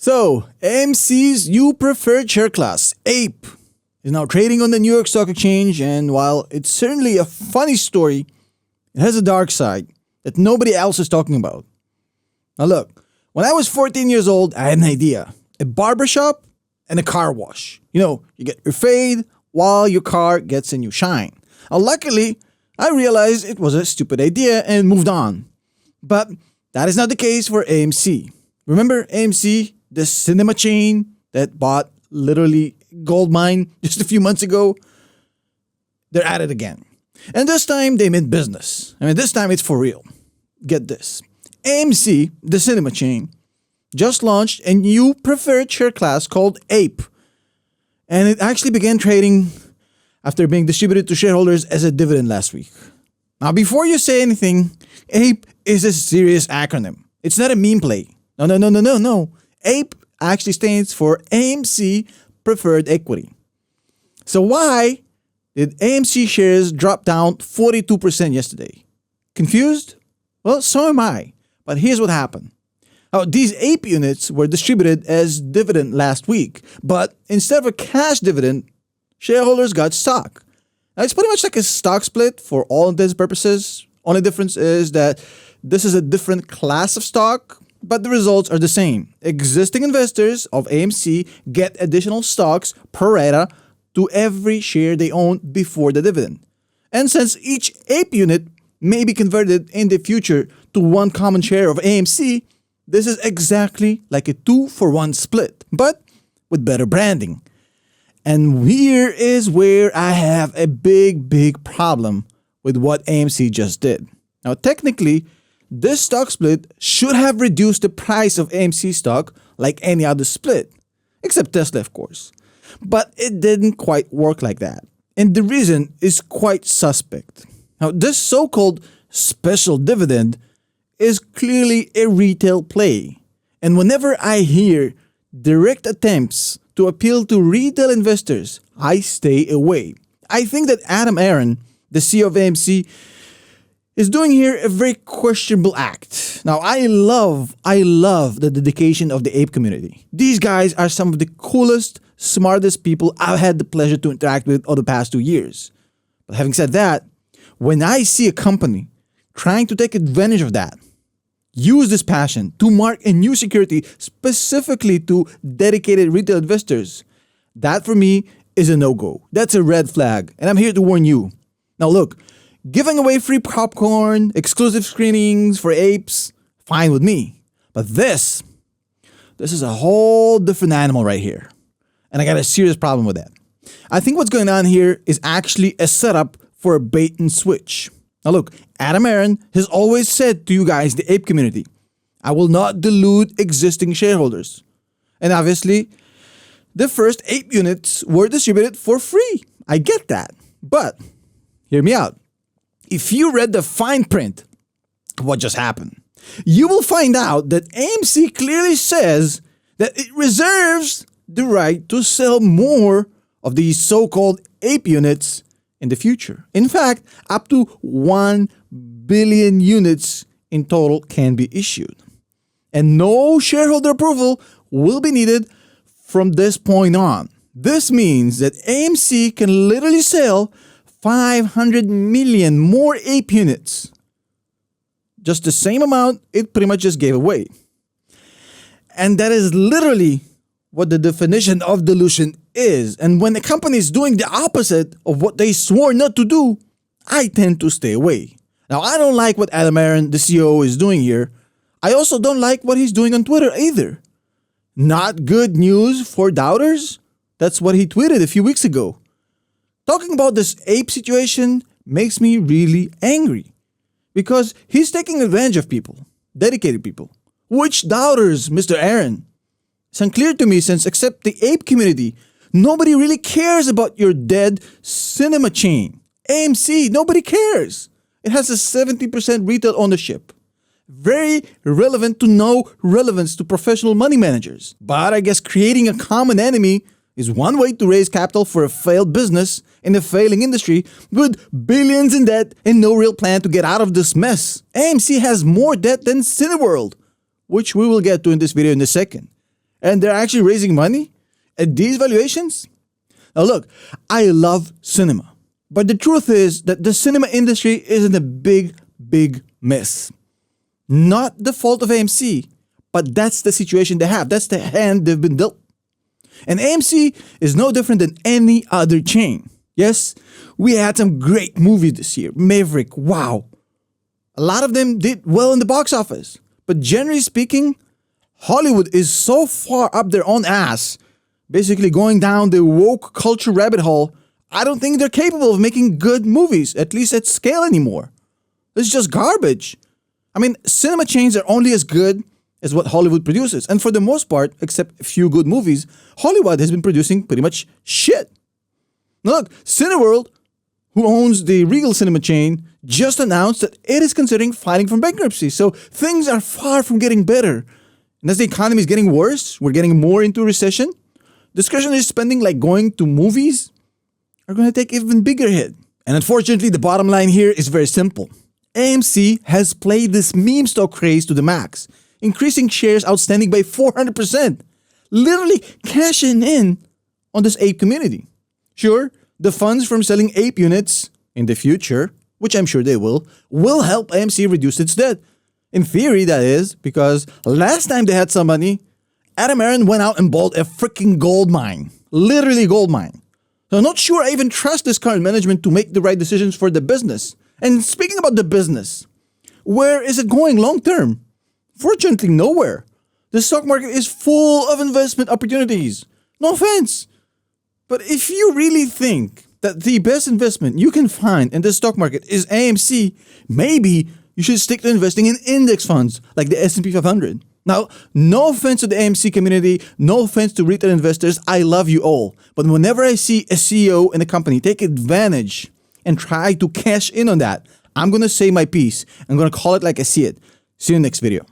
So, AMC's new preferred share class, APE, is now trading on the New York Stock Exchange, and while it's certainly a funny story, it has a dark side that nobody else is talking about. Now look, when I was 14 years old, I had an idea. A barbershop and a car wash. You get your fade while your car gets a new shine. Now luckily, I realized it was a stupid idea and moved on. But that is not the case for AMC. Remember AMC, the cinema chain that bought literally gold mine just a few months ago? They're at it again. And this time they meant business. This time it's for real. Get this. AMC, the cinema chain, just launched a new preferred share class called APE. And it actually began trading after being distributed to shareholders as a dividend last week. Now, before you say anything, APE is a serious acronym. It's not a meme play. No. APE actually stands for AMC Preferred Equity. So why did AMC shares drop down 42% yesterday? Confused? Well, so am I. But here's what happened. Now, these APE units were distributed as dividend last week, but instead of a cash dividend, shareholders got stock. Now, it's pretty much like a stock split for all intents and purposes. Only difference is that this is a different class of stock, but the results are the same. Existing investors of AMC get additional stocks pro rata to every share they own before the dividend. And since each APE unit may be converted in the future to one common share of AMC, this is exactly like a 2-for-1 split, but with better branding. And here is where I have a big problem with what AMC just did. Now, technically, this stock split should have reduced the price of AMC stock like any other split, except Tesla, of course. But it didn't quite work like that. And the reason is quite suspect. Now, this so-called special dividend is clearly a retail play. And whenever I hear direct attempts to appeal to retail investors, I stay away. I think that Adam Aron, the CEO of AMC, is doing here a very questionable act. Now, I love the dedication of the APE community. These guys are some of the coolest, smartest people I've had the pleasure to interact with over the past 2 years. But having said that, when I see a company trying to take advantage of that, use this passion to mark a new security specifically to dedicated retail investors, that for me is a no-go. That's a red flag, and I'm here to warn you. Now look, giving away free popcorn, exclusive screenings for apes, fine with me. But this is a whole different animal right here. And I got a serious problem with that. I think what's going on here is actually a setup for a bait and switch. Now look, Adam Aron has always said to you guys, the ape community, I will not dilute existing shareholders. And obviously, the first APE units were distributed for free. I get that. But hear me out. If you read the fine print of what just happened, you will find out that AMC clearly says that it reserves the right to sell more of these so-called APE units in the future. In fact, up to 1 billion units in total can be issued. And no shareholder approval will be needed from this point on. This means that AMC can literally sell 500 million more APE units. Just the same amount it pretty much just gave away. And that is literally what the definition of dilution is. And when a company is doing the opposite of what they swore not to do, I tend to stay away. Now, I don't like what Adam Aron, the CEO, is doing here. I also don't like what he's doing on Twitter either. Not good news for doubters? That's what he tweeted a few weeks ago. Talking about this ape situation makes me really angry because he's taking advantage of people, dedicated people. Which doubters, Mr. Aron? It's unclear to me since except the ape community, nobody really cares about your dead cinema chain. AMC, nobody cares. It has a 70% retail ownership. Very relevant to no relevance to professional money managers. But I guess creating a common enemy is one way to raise capital for a failed business in a failing industry with billions in debt and no real plan to get out of this mess. AMC has more debt than Cineworld, which we will get to in this video in a second. And they're actually raising money at these valuations? Now look, I love cinema. But the truth is that the cinema industry is in a big, big mess. Not the fault of AMC, but that's the situation they have. That's the hand they've been dealt. And AMC is no different than any other chain. Yes, we had some great movies this year. Maverick, wow. A lot of them did well in the box office. But generally speaking, Hollywood is so far up their own ass, basically going down the woke culture rabbit hole, I don't think they're capable of making good movies, at least at scale anymore. It's just garbage. I mean, cinema chains are only as good as what Hollywood produces. And for the most part, except a few good movies, Hollywood has been producing pretty much shit. Now look, Cineworld, who owns the Regal cinema chain, just announced that it is considering filing for bankruptcy. So things are far from getting better. And as the economy is getting worse, we're getting more into recession, discretionary spending like going to movies are going to take an even bigger hit. And unfortunately, the bottom line here is very simple. AMC has played this meme stock craze to the max, increasing shares outstanding by 400%, literally cashing in on this ape community. Sure, the funds from selling ape units in the future, which I'm sure they will help AMC reduce its debt. In theory, that is, because last time they had some money, Adam Aron went out and bought a freaking gold mine. Literally gold mine. So I'm not sure I even trust this current management to make the right decisions for the business. And speaking about the business, where is it going long term? Fortunately, nowhere. The stock market is full of investment opportunities. No offense. But if you really think that the best investment you can find in the stock market is AMC, maybe you should stick to investing in index funds like the S&P 500. Now, no offense to the AMC community, no offense to retail investors, I love you all. But whenever I see a CEO in a company take advantage and try to cash in on that, I'm going to say my piece. I'm going to call it like I see it. See you in the next video.